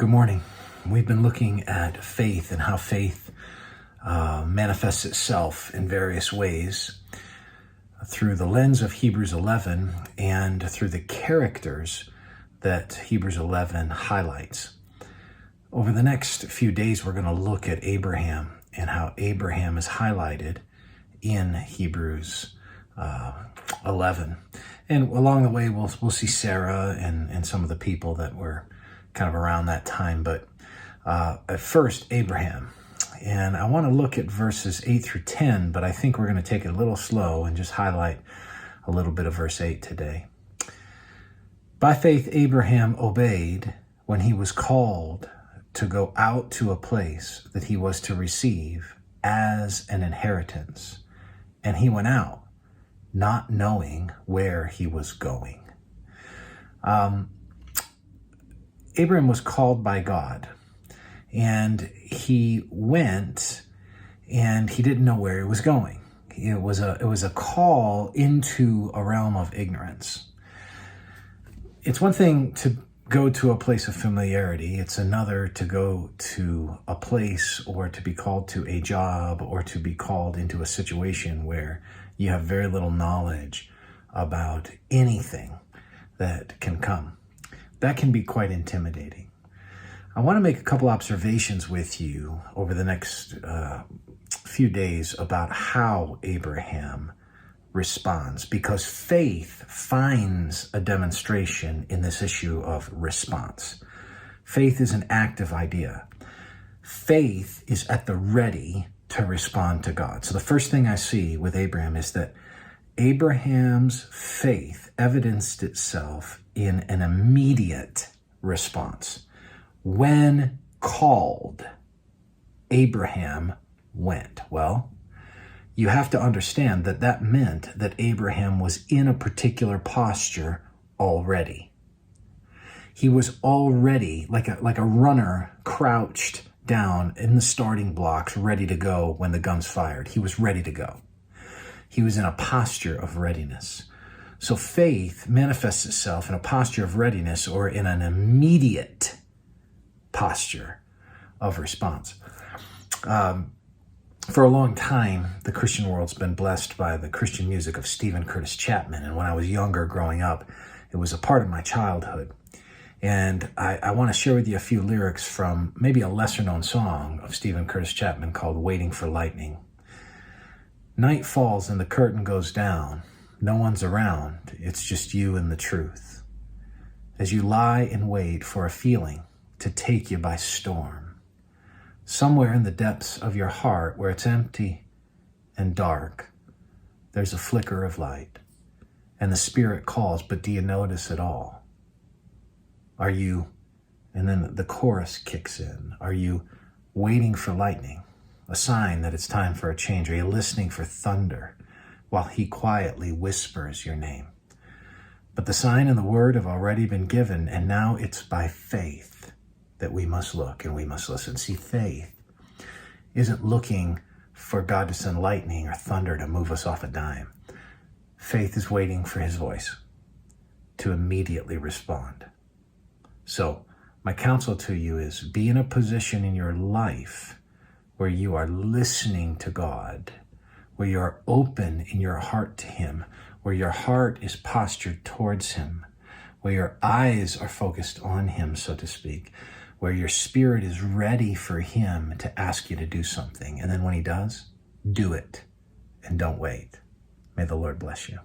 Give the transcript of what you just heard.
Good morning. We've been looking at faith and how faith manifests itself in various ways through the lens of Hebrews 11 and through the characters that Hebrews 11 highlights. Over the next few days, we're going to look at Abraham and how Abraham is highlighted in Hebrews 11. And along the way, we'll see Sarah and some of the people that were kind of around that time. But at first, Abraham. And I want to look at verses 8 through 10, but I think we're going to take it a little slow and just highlight a little bit of verse 8 today. By faith, Abraham obeyed when he was called to go out to a place that he was to receive as an inheritance. And he went out, not knowing where he was going. Abraham was called by God, and he went, and he didn't know where he was going. It was a call into a realm of ignorance. It's one thing to go to a place of familiarity. It's another to go to a place or to be called to a job or to be called into a situation where you have very little knowledge about anything that can come. That can be quite intimidating. I want to make a couple observations with you over the next few days about how Abraham responds, because faith finds a demonstration in this issue of response. Faith is an active idea. Faith is at the ready to respond to God. So the first thing I see with Abraham is that Abraham's faith evidenced itself in an immediate response. When called, Abraham went. Well, you have to understand that that meant that Abraham was in a particular posture already. He was already like a runner crouched down in the starting blocks, ready to go when the gun's fired. He was ready to go. He was in a posture of readiness. So faith manifests itself in a posture of readiness or in an immediate posture of response. For a long time, the Christian world's been blessed by the Christian music of Stephen Curtis Chapman. And when I was younger, growing up, it was a part of my childhood. And I want to share with you a few lyrics from maybe a lesser-known song of Stephen Curtis Chapman called Waiting for Lightning. Night falls and the curtain goes down. No one's around. It's just you and the truth. As you lie in wait for a feeling to take you by storm. Somewhere in the depths of your heart where it's empty and dark, there's a flicker of light. And the Spirit calls, but do you notice it all? Are you, and then the chorus kicks in, are you waiting for lightning? A sign that it's time for a change? Are you listening for thunder while he quietly whispers your name? But the sign and the word have already been given, and now it's by faith that we must look and we must listen. See, faith isn't looking for God to send lightning or thunder to move us off a dime. Faith is waiting for his voice to immediately respond. So my counsel to you is be in a position in your life where you are listening to God, where you are open in your heart to him, where your heart is postured towards him, where your eyes are focused on him, so to speak, where your spirit is ready for him to ask you to do something. And then when he does, do it and don't wait. May the Lord bless you.